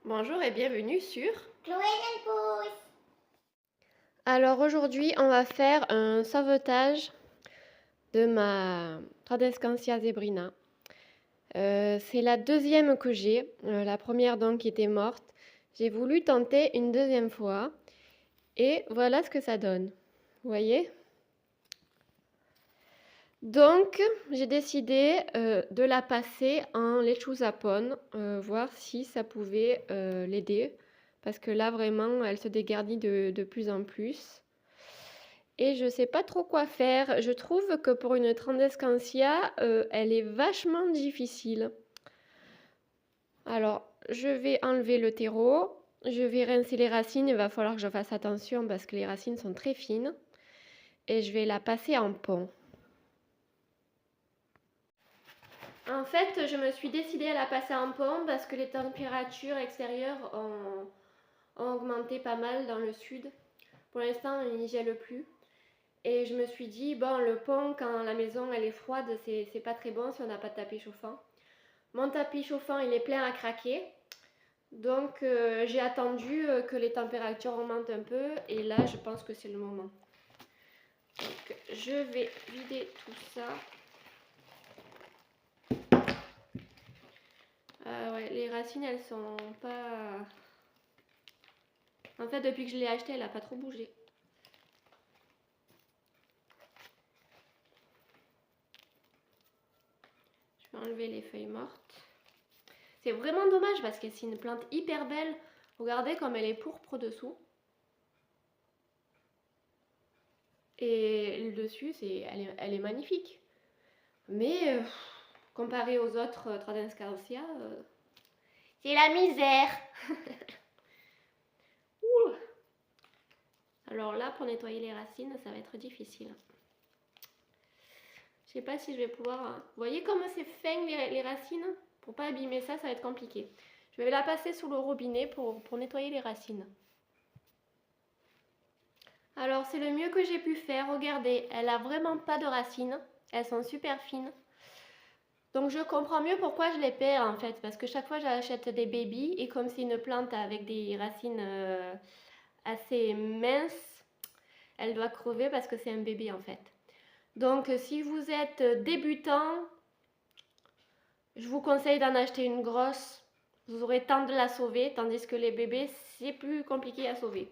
Bonjour et bienvenue sur Chloé Pousse. Alors aujourd'hui on va faire un sauvetage de ma Tradescantia zebrina. C'est la deuxième que j'ai, la première donc qui était morte. J'ai voulu tenter une deuxième fois et voilà ce que ça donne. Vous voyez ? Donc j'ai décidé de la passer en lechuzapón, voir si ça pouvait l'aider. Parce que là, vraiment, elle se dégarnit de plus en plus. Et je ne sais pas trop quoi faire. Je trouve que pour une Tradescantia, elle est vachement difficile. Alors, je vais enlever le terreau. Je vais rincer les racines. Il va falloir que je fasse attention parce que les racines sont très fines. Et je vais la passer en pont. En fait, je me suis décidée à la passer en pont parce que les températures extérieures ont augmenté pas mal dans le sud. Pour l'instant, il n'y gèle plus. Et je me suis dit, bon, le pont, quand la maison elle est froide, c'est pas très bon si on n'a pas de tapis chauffant. Mon tapis chauffant, il est plein à craquer. Donc, j'ai attendu que les températures augmentent un peu. Et là, je pense que c'est le moment. Donc, je vais vider tout ça. Ouais, les racines, elles sont pas... En fait, depuis que je l'ai achetée, elle n'a pas trop bougé. Je vais enlever les feuilles mortes. C'est vraiment dommage parce que c'est une plante hyper belle. Regardez comme elle est pourpre dessous. Et le dessus, elle est magnifique. Mais comparé aux autres Tradescantia, c'est la misère. Alors là, pour nettoyer les racines, ça va être difficile. Je sais pas si je vais pouvoir... Vous voyez comme c'est fin les racines? Pour pas abîmer ça, ça va être compliqué. Je vais la passer sous le robinet pour nettoyer les racines. Alors c'est le mieux que j'ai pu faire. Regardez, elle a vraiment pas de racines. Elles sont super fines. Donc je comprends mieux pourquoi je les perds en fait. Parce que chaque fois j'achète des bébés et comme c'est une plante avec des racines assez minces, elle doit crever parce que c'est un bébé en fait. Donc si vous êtes débutant, je vous conseille d'en acheter une grosse. Vous aurez temps de la sauver, tandis que les bébés, c'est plus compliqué à sauver.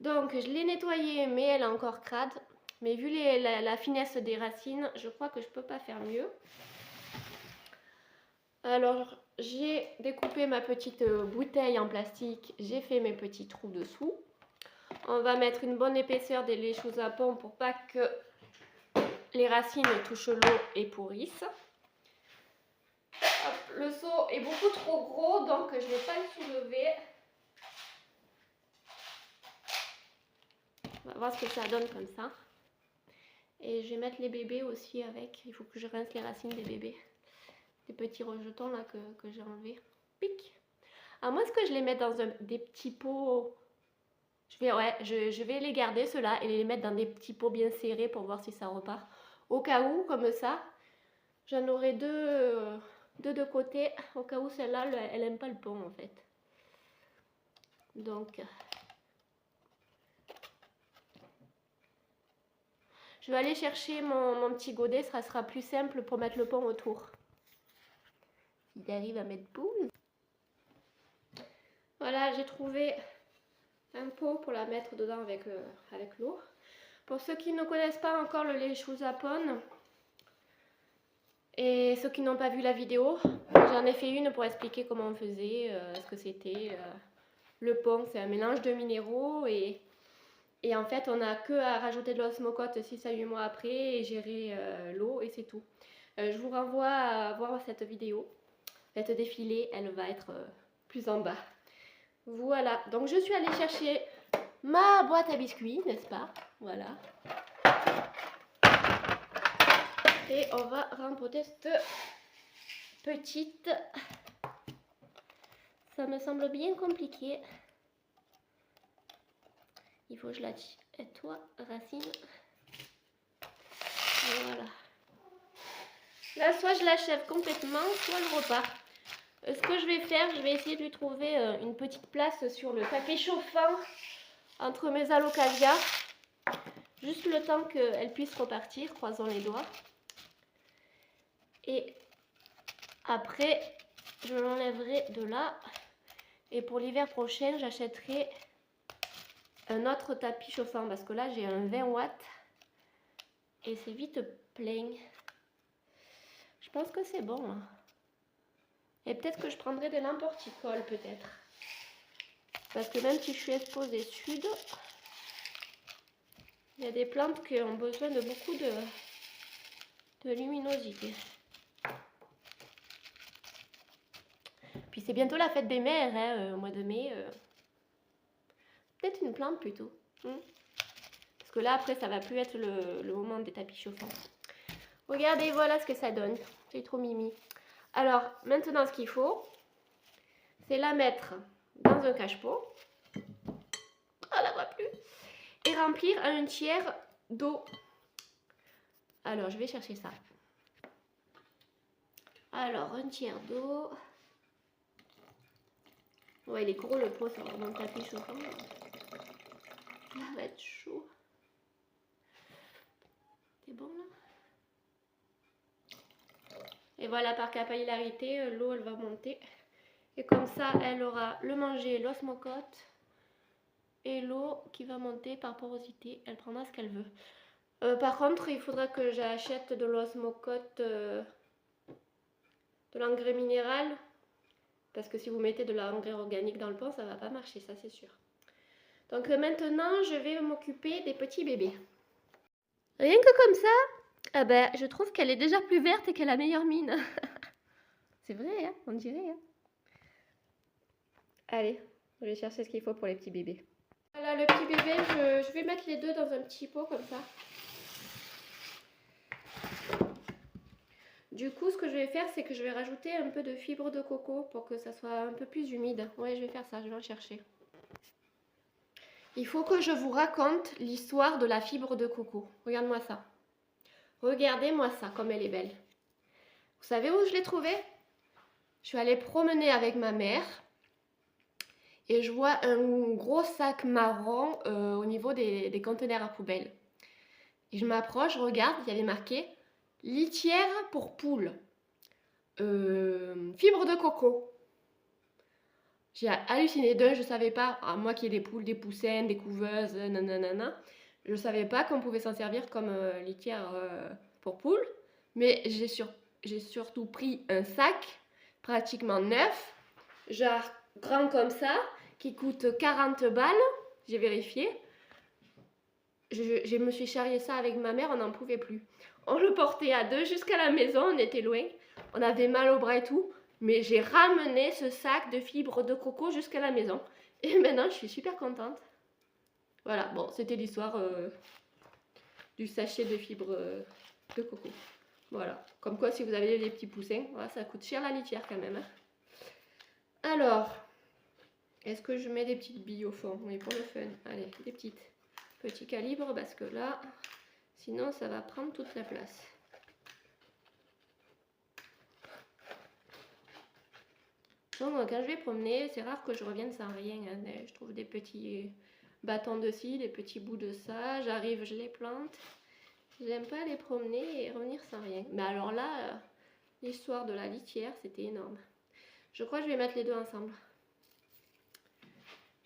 Donc je l'ai nettoyée, mais elle est encore crade. Mais vu la finesse des racines, je crois que je ne peux pas faire mieux. Alors j'ai découpé ma petite bouteille en plastique, j'ai fait mes petits trous dessous. On va mettre une bonne épaisseur des lechuzapón pour pas que les racines touchent l'eau et pourrissent. Hop, le seau est beaucoup trop gros, donc je ne vais pas le soulever. On va voir ce que ça donne comme ça. Et je vais mettre les bébés aussi avec. Il faut que je rince les racines des bébés. Des petits rejetons là que j'ai enlevés. Pic. À moins que je les mette dans des petits pots. Je vais les garder ceux-là et les mettre dans des petits pots bien serrés pour voir si ça repart. Au cas où, comme ça, j'en aurai deux de côté. Au cas où celle-là, elle n'aime pas le pont en fait. Donc... je vais aller chercher mon petit godet, ça sera plus simple pour mettre le pont autour. Il arrive à mettre boule. Voilà, j'ai trouvé un pot pour la mettre dedans avec l'eau. Pour ceux qui ne connaissent pas encore le lechuzapón et ceux qui n'ont pas vu la vidéo, j'en ai fait une pour expliquer comment on faisait, ce que c'était. Le pont, c'est un mélange de minéraux et en fait, on n'a que à rajouter de l'osmocote 6 à 8 mois après et gérer l'eau et c'est tout. Je vous renvoie à voir cette vidéo. Cette défilée, elle va être plus en bas. Voilà, donc je suis allée chercher ma boîte à biscuits, n'est-ce pas? Voilà. Et on va rempoter cette petite. Ça me semble bien compliqué. Il faut que je la nettoie, racine. Voilà. Là, soit je l'achève complètement, soit elle repart. Ce que je vais faire, je vais essayer de lui trouver une petite place sur le tapis chauffant entre mes alocasias. Juste le temps qu'elle puisse repartir, croisons les doigts. Et après, je l'enlèverai de là. Et pour l'hiver prochain, j'achèterai un autre tapis chauffant parce que là, j'ai un 20 watts. Et c'est vite plein. Je pense que c'est bon. Hein. Et peut-être que je prendrai des lampes horticoles, peut-être. Parce que même si je suis exposée sud, il y a des plantes qui ont besoin de beaucoup de luminosité. Puis c'est bientôt la fête des mères, hein, au mois de mai. Peut-être une plante plutôt. Parce que là, après, ça va plus être le moment des tapis chauffants. Regardez, voilà ce que ça donne. C'est trop mimi. Alors, maintenant, ce qu'il faut, c'est la mettre dans un cache-pot. On la voit plus. Et remplir à un tiers d'eau. Alors, je vais chercher ça. Alors, un tiers d'eau. Ouais, il est gros le pot, ça va dans le tapis chauffant. Ça va être chaud. C'est bon là? Et voilà, par capillarité, l'eau elle va monter. Et comme ça, elle aura le manger, l'osmocote et l'eau qui va monter par porosité. Elle prendra ce qu'elle veut. Par contre, il faudra que j'achète de l'osmocote, de l'engrais minéral. Parce que si vous mettez de l'engrais organique dans le pot, ça va pas marcher, ça c'est sûr. Donc maintenant, je vais m'occuper des petits bébés. Rien que comme ça, ah ben, je trouve qu'elle est déjà plus verte et qu'elle a meilleure mine. C'est vrai, hein, on dirait. Hein. Allez, je vais chercher ce qu'il faut pour les petits bébés. Voilà, le petit bébé, je vais mettre les deux dans un petit pot comme ça. Du coup, ce que je vais faire, c'est que je vais rajouter un peu de fibre de coco pour que ça soit un peu plus humide. Ouais, je vais faire ça, je vais en chercher. Il faut que je vous raconte l'histoire de la fibre de coco. Regarde-moi ça. Regardez-moi ça, comme elle est belle. Vous savez où je l'ai trouvée? Je suis allée promener avec ma mère et je vois un gros sac marron au niveau des conteneurs à poubelle. Et je m'approche, je regarde, il y avait marqué litière pour poules, fibre de coco. J'ai halluciné d'un, je savais pas, moi qui ai des poules, des poussins, des couveuses, nanana, je savais pas qu'on pouvait s'en servir comme litière pour poules, mais j'ai surtout pris un sac pratiquement neuf, genre grand comme ça, qui coûte 40 balles, j'ai vérifié. Je me suis charrié ça avec ma mère, on n'en pouvait plus. On le portait à deux jusqu'à la maison, on était loin, on avait mal au bras et tout, mais j'ai ramené ce sac de fibres de coco jusqu'à la maison. Et maintenant, je suis super contente. Voilà, bon, c'était l'histoire du sachet de fibres de coco. Voilà, comme quoi si vous avez des petits poussins, voilà, ça coûte cher la litière quand même. Hein. Alors, est-ce que je mets des petites billes au fond? Oui, pour le fun. Allez, des petites. Petit calibre parce que là, sinon ça va prendre toute la place. Donc quand je vais promener, c'est rare que je revienne sans rien. Hein. Je trouve des petits bâtons de ci, des petits bouts de ça. J'arrive, je les plante. J'aime pas les promener et revenir sans rien. Mais alors là, l'histoire de la litière, c'était énorme. Je crois que je vais mettre les deux ensemble.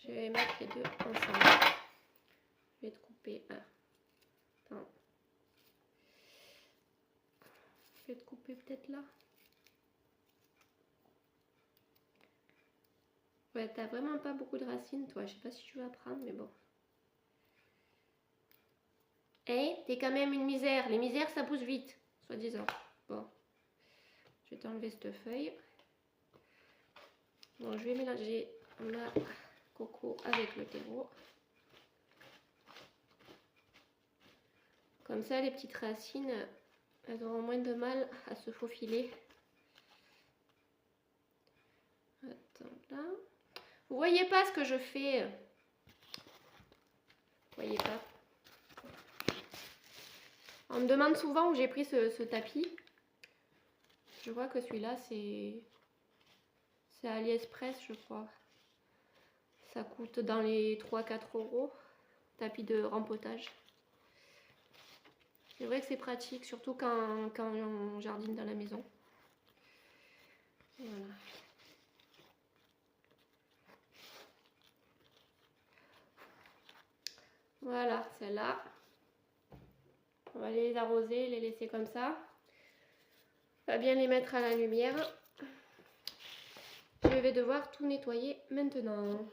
Je vais mettre les deux ensemble. Je vais te couper un. Attends. Je vais te couper peut-être là. Ouais, t'as vraiment pas beaucoup de racines, toi. Je sais pas si tu vas prendre, mais bon. Hey, t'es quand même une misère. Les misères, ça pousse vite, soi-disant. Bon. Je vais t'enlever cette feuille. Bon, je vais mélanger ma coco avec le terreau. Comme ça, les petites racines, elles auront moins de mal à se faufiler. Attends, là. Vous voyez pas ce que je fais? Vous voyez pas? On me demande souvent où j'ai pris ce tapis. Je vois que celui-là, c'est C'est AliExpress, je crois. Ça coûte dans les 3-4 euros. Tapis de rempotage. C'est vrai que c'est pratique, surtout quand on jardine dans la maison. Voilà. Voilà, celle-là. On va les arroser, les laisser comme ça. On va bien les mettre à la lumière. Je vais devoir tout nettoyer maintenant.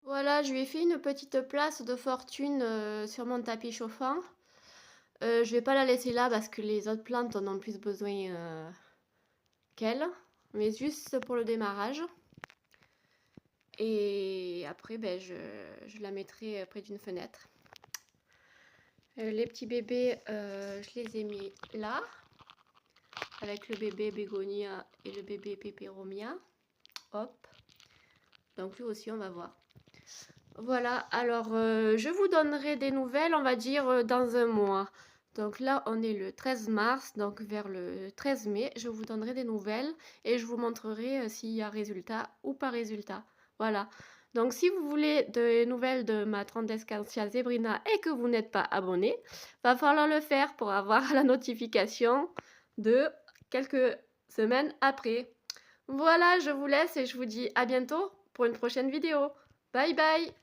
Voilà, je lui ai fait une petite place de fortune sur mon tapis chauffant. Je vais pas la laisser là parce que les autres plantes en ont plus besoin qu'elle. Mais juste pour le démarrage. Et après, ben, je la mettrai près d'une fenêtre. Les petits bébés, je les ai mis là. Avec le bébé bégonia et le bébé pépéromia. Hop. Donc lui aussi, on va voir. Voilà, alors je vous donnerai des nouvelles, on va dire, dans un mois. Donc là, on est le 13 mars, donc vers le 13 mai, je vous donnerai des nouvelles et je vous montrerai s'il y a résultat ou pas résultat. Voilà. Donc si vous voulez des nouvelles de ma Trandescantia zebrina et que vous n'êtes pas abonné, va falloir le faire pour avoir la notification de quelques semaines après. Voilà, je vous laisse et je vous dis à bientôt pour une prochaine vidéo. Bye bye!